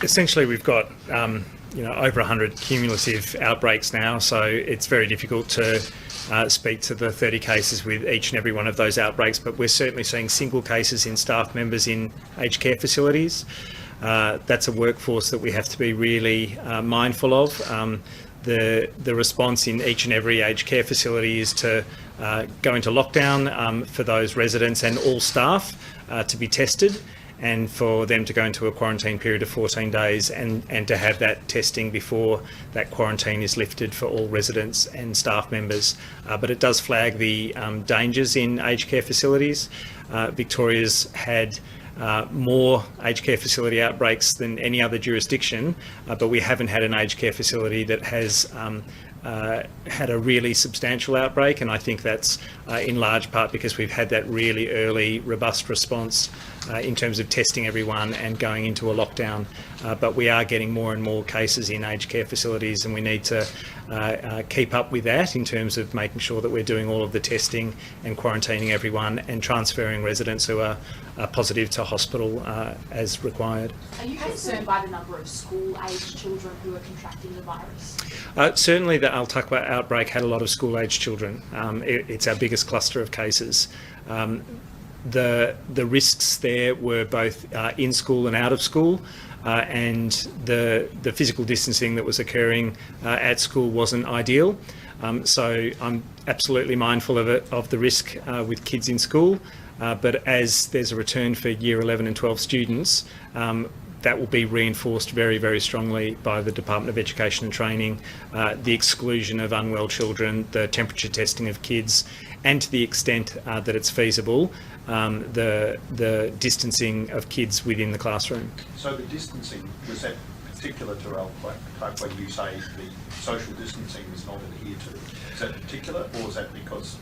essentially we've got over 100 cumulative outbreaks now, so it's very difficult to speak to the 30 cases with each and every one of those outbreaks, but we're certainly seeing single cases in staff members in aged care facilities. That's a workforce that we have to be really mindful of. The response in each and every aged care facility is to go into lockdown for those residents and all staff to be tested, and for them to go into a quarantine period of 14 days and to have that testing before that quarantine is lifted for all residents and staff members. But it does flag the dangers in aged care facilities. Victoria's had more aged care facility outbreaks than any other jurisdiction, but we haven't had an aged care facility that has had a really substantial outbreak, and I think that's in large part because we've had that really early, robust response in terms of testing everyone and going into a lockdown. But we are getting more and more cases in aged care facilities, and we need to keep up with that in terms of making sure that we're doing all of the testing and quarantining everyone and transferring residents who are positive to hospital as required. Are you concerned by the number of school-aged children who are contracting the virus? Certainly the Al Taqwa outbreak had a lot of school-aged children. It's our biggest cluster of cases. The risks there were both in school and out of school, and the physical distancing that was occurring at school wasn't ideal. So I'm absolutely mindful of the risk with kids in school, but as there's a return for year 11 and 12 students, that will be reinforced very, very strongly by the Department of Education and Training, the exclusion of unwell children, the temperature testing of kids, and to the extent that it's feasible, the distancing of kids within the classroom. So the distancing, was that particular to Al Taqwa? You say the social distancing was not adhered to. Is that particular, or is that because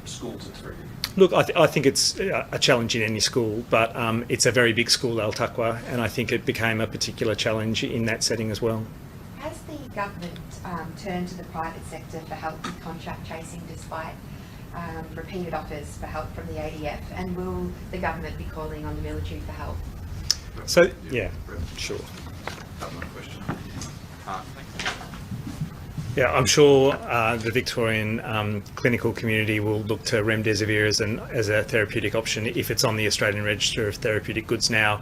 schools are through? Look, I think it's a challenge in any school, but it's a very big school, Al Taqwa, and I think it became a particular challenge in that setting as well. Has the government turned to the private sector for help with contract tracing despite repeated offers for help from the ADF, and will the government be calling on the military for help? So, yeah, sure. Question. Yeah, I'm sure the Victorian clinical community will look to remdesivir as a therapeutic option. If it's on the Australian Register of Therapeutic Goods now,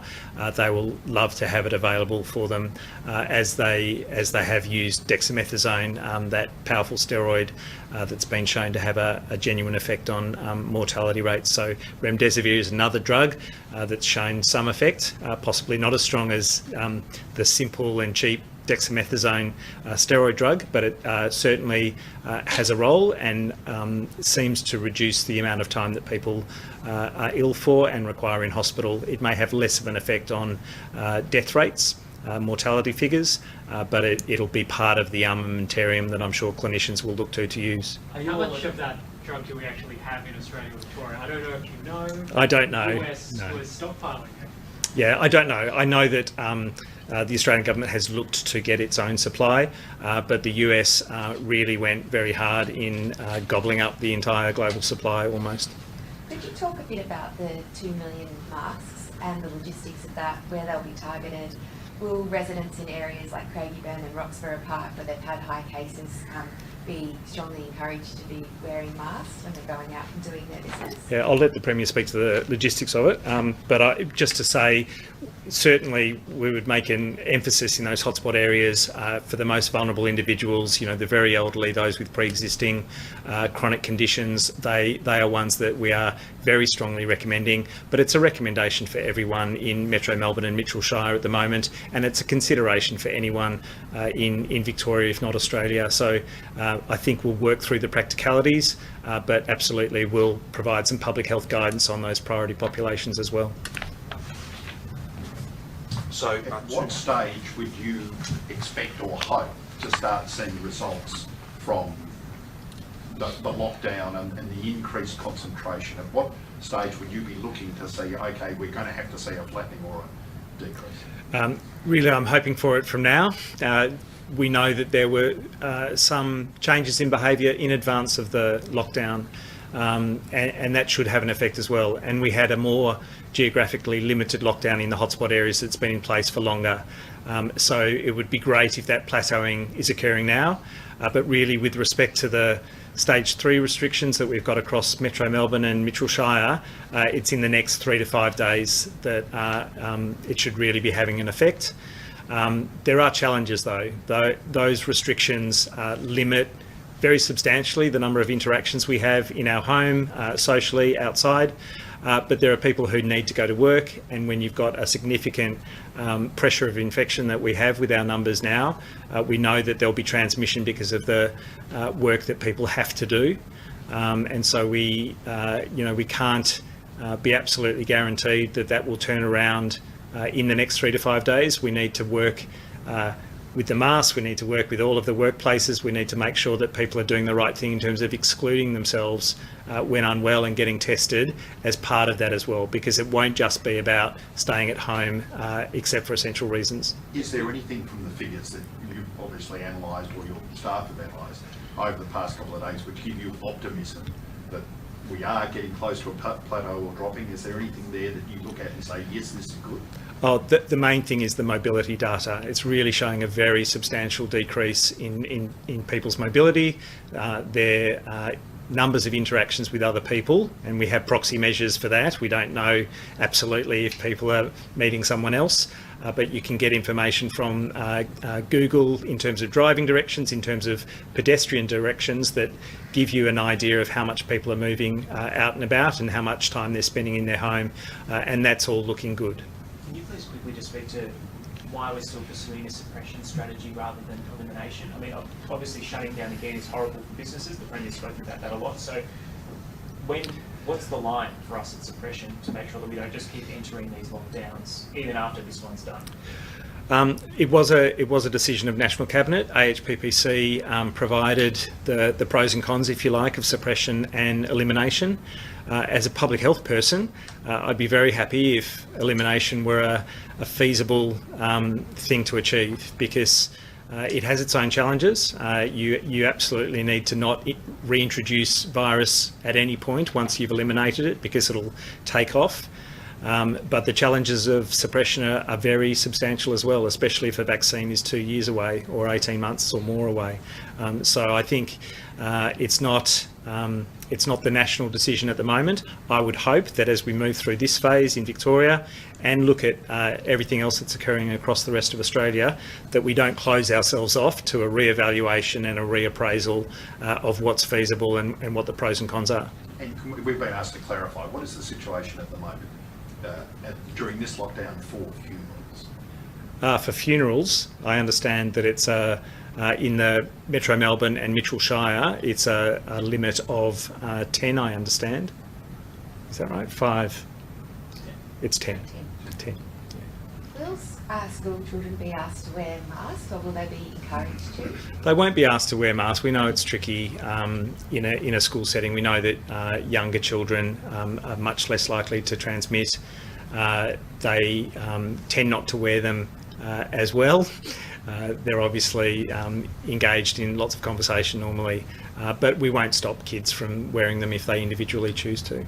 they will love to have it available for them, as they have used dexamethasone, that powerful steroid that's been shown to have a genuine effect on mortality rates. So remdesivir is another drug that's shown some effect, possibly not as strong as the simple and cheap dexamethasone steroid drug, but it certainly has a role and seems to reduce the amount of time that people are ill for and require in hospital. It may have less of an effect on death rates, mortality figures, but it'll be part of the armamentarium that I'm sure clinicians will look to use. How much of that drug do we actually have in Australia and Victoria? I don't know if you know. I don't know. The US was stockpiling it. Yeah, I don't know. I know that the Australian government has looked to get its own supply, but the US really went very hard in gobbling up the entire global supply almost. Could you talk a bit about the 2 million masks and the logistics of that, where they'll be targeted? Will residents in areas like Craigieburn and Roxburgh Park, where they've had high cases, be strongly encouraged to be wearing masks when they're going out and doing their business? Yeah, I'll let the Premier speak to the logistics of it, but just to say, certainly we would make an emphasis in those hotspot areas for the most vulnerable individuals, the very elderly, those with pre-existing chronic conditions. They are ones that we are very strongly recommending, but it's a recommendation for everyone in Metro Melbourne and Mitchell Shire at the moment, and it's a consideration for anyone in Victoria, if not Australia. So I think we'll work through the practicalities, but absolutely we'll provide some public health guidance on those priority populations as well. So at what stage would you expect or hope to start seeing results from the lockdown and the increased concentration? At what stage would you be looking to see, okay, we're going to have to see a flattening or a decrease? Really, I'm hoping for it from now. We know that there were some changes in behaviour in advance of the lockdown. and that should have an effect as well. And we had a more geographically limited lockdown in the hotspot areas that's been in place for longer. So it would be great if that plateauing is occurring now, but really with respect to the stage 3 restrictions that we've got across Metro Melbourne and Mitchell Shire, it's in the next 3 to 5 days that it should really be having an effect. There are challenges though. Those restrictions limit very substantially the number of interactions we have in our home, socially, outside. But there are people who need to go to work, and when you've got a significant pressure of infection that we have with our numbers now, we know that there'll be transmission because of the work that people have to do. And so we can't be absolutely guaranteed that that will turn around in the next 3 to 5 days. We need to work with the masks, we need to work with all of the workplaces, we need to make sure that people are doing the right thing in terms of excluding themselves when unwell and getting tested as part of that as well, because it won't just be about staying at home except for essential reasons. Is there anything from the figures that you've obviously analysed or your staff have analysed over the past couple of days which give you optimism that we are getting close to a plateau or dropping? Is there anything there that you look at and say, yes, this is good? Oh, the main thing is the mobility data. It's really showing a very substantial decrease in people's mobility, their numbers of interactions with other people, and we have proxy measures for that. We don't know absolutely if people are meeting someone else, but you can get information from Google in terms of driving directions, in terms of pedestrian directions that give you an idea of how much people are moving out and about and how much time they're spending in their home, and that's all looking good. Can you please quickly just speak to why we're still pursuing a suppression strategy rather than elimination? I mean, obviously shutting down again is horrible for businesses. The Premier's spoken about that a lot. So what's the line for us at suppression to make sure that we don't just keep entering these lockdowns even after this one's done? It was a decision of National Cabinet. AHPPC provided the pros and cons, if you like, of suppression and elimination. As a public health person, I'd be very happy if elimination were a feasible thing to achieve, because it has its own challenges. You absolutely need to not reintroduce virus at any point once you've eliminated it, because it'll take off. But the challenges of suppression are very substantial as well, especially if a vaccine is 2 years away or 18 months or more away. So I think it's not the national decision at the moment. I would hope that as we move through this phase in Victoria and look at everything else that's occurring across the rest of Australia, that we don't close ourselves off to a re-evaluation and a reappraisal of what's feasible and what the pros and cons are. And we've been asked to clarify, what is the situation at the moment during this lockdown for funerals? For funerals, I understand that it's in the Metro Melbourne and Mitchell Shire, it's a limit of 10, I understand. Is that right? 5? It's 10. 10. Will school children be asked to wear masks, or will they be encouraged to? They won't be asked to wear masks. We know it's tricky in a school setting. We know that younger children are much less likely to transmit. They tend not to wear them as well. They're obviously engaged in lots of conversation normally, but we won't stop kids from wearing them if they individually choose to. Are you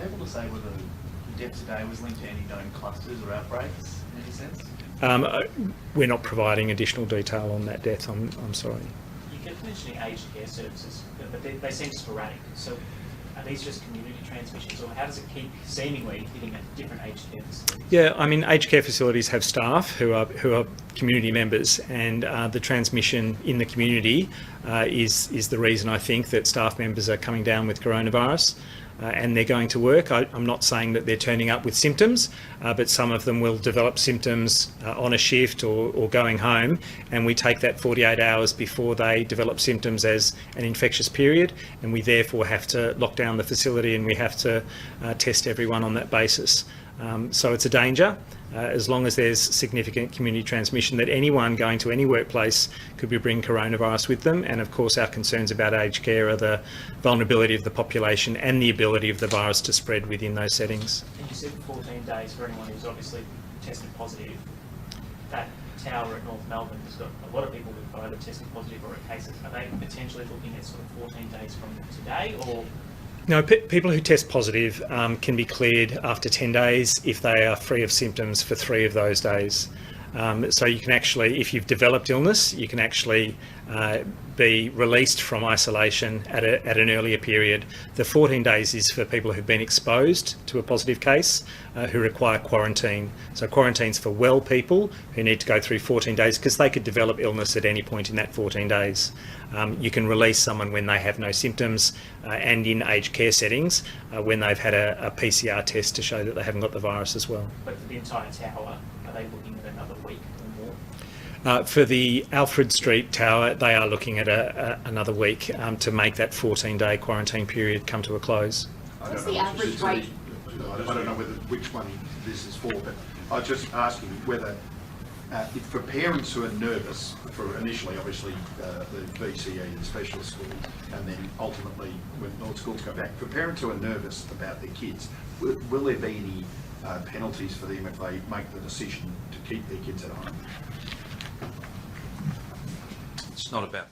able to say whether the death today was linked to any known clusters or outbreaks in any sense? We're not providing additional detail on that death, I'm sorry. You kept mentioning aged care services, but they seem sporadic. So are these just community transmissions, or how does it keep seemingly hitting at different aged care facilities? Yeah, I mean, aged care facilities have staff who are community members, and the transmission in the community is the reason I think that staff members are coming down with coronavirus. And they're going to work. I'm not saying that they're turning up with symptoms, but some of them will develop symptoms on a shift or going home, and we take that 48 hours before they develop symptoms as an infectious period, and we therefore have to lock down the facility and we have to test everyone on that basis. So it's a danger. As long as there's significant community transmission, that anyone going to any workplace could be bringing coronavirus with them. And of course our concerns about aged care are the vulnerability of the population and the ability of the virus to spread within those settings. And you said 14 days for anyone who's obviously tested positive. That tower at North Melbourne has got a lot of people who've either tested positive or are cases. Are they potentially looking at sort of 14 days from today, or? No, people who test positive can be cleared after 10 days if they are free of symptoms for 3 of those days. So you can actually, if you've developed illness, you can actually be released from isolation at an earlier period. The 14 days is for people who've been exposed to a positive case who require quarantine. So quarantine's for well people who need to go through 14 days because they could develop illness at any point in that 14 days. You can release someone when they have no symptoms and in aged care settings when they've had a PCR test to show that they haven't got the virus as well. But for the entire tower, are they looking at another week or more? For the Alfred Street Tower, they are looking at another week to make that 14-day quarantine period come to a close. What's the average rate? I don't know which one this is for, but I was just asking whether, if for parents who are nervous, for initially obviously the VCE, the specialist school, and then ultimately when all schools go back, for parents who are nervous about their kids, will there be any penalties for them if they make the decision to keep their kids at home? It's not about